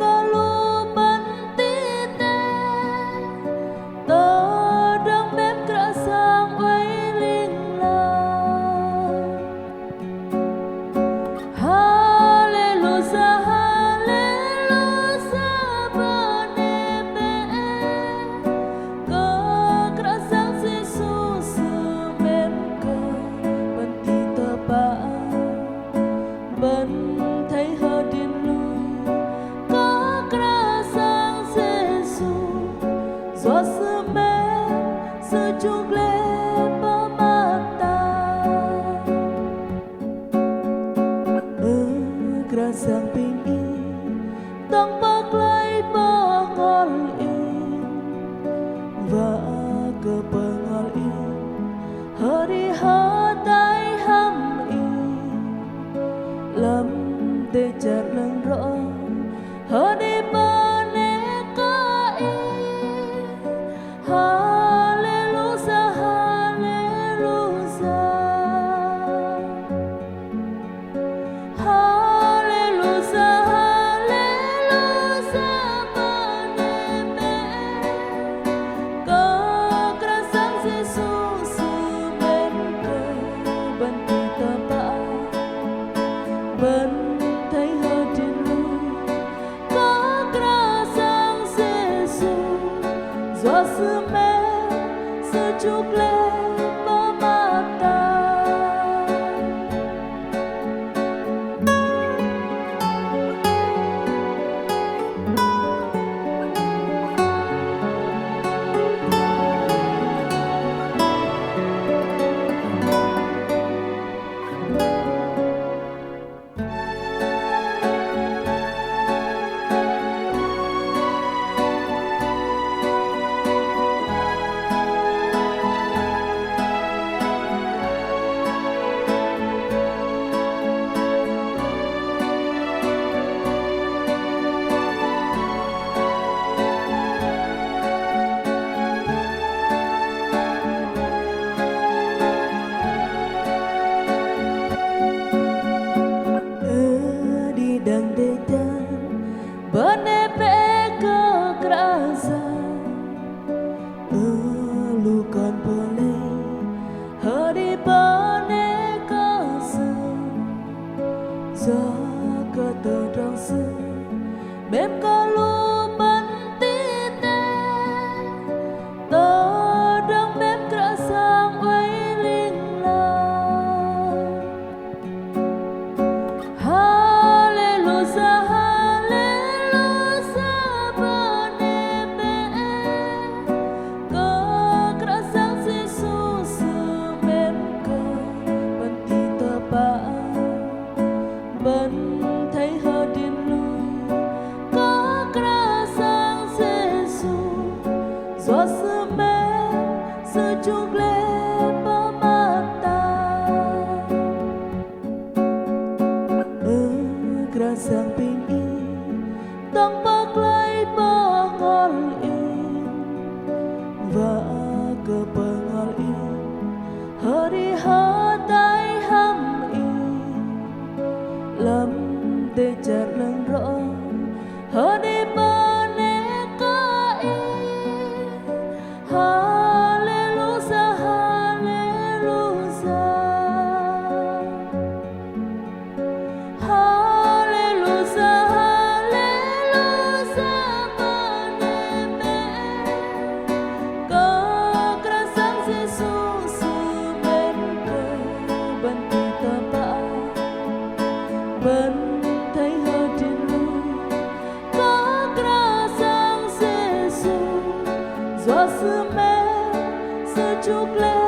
kalau bantite tadang mem kerasang wailing la haleluya haleluya benebe ke kerasang Yesus mem ke bantite ba bên thấy hơ điên lui có ra sang Giêsu gió sơ mê sơ chúc lê ba mata ra sang pin y tông bác lấy ba ngol in và cơ bơ ngol in hơ đi hơ tay hâm in lắm để chặt lần rõ hơ đi bơ nê ca y hallelujah hallelujah hallelujah hallelujah bơ nê mê có ra sáng Giêsu sư bên cơ bên tita ba bên thấy hơ trên lui có ra sang Giêsu gió sơ mê sơ chúc lê ba mata dan dejan benepe kekerasan lukan boleh hari benekasan jaga terangsa mem kalau bantite tadang mem kerasang wailing la hallelujah hallelujah benebe ke kerasang Yesus mem ke bantite ba bên thấy hơ điên lui có ra sang Giêsu gió sơ mê sơ chúc lê ba mata ra sang pin y tông bác lấy ba ngol in và cơ bơ ngol in hơ đi hơ tay hâm in lắm để chặt lần rõ hơ đi bơ nê ca y hallelujah hallelujah hallelujah hallelujah benebe có ra sáng Giêsu sư bên cơ bên tita ba bên thấy hơ trên lui có ra sang Giêsu gió sơ mê sơ chúc lê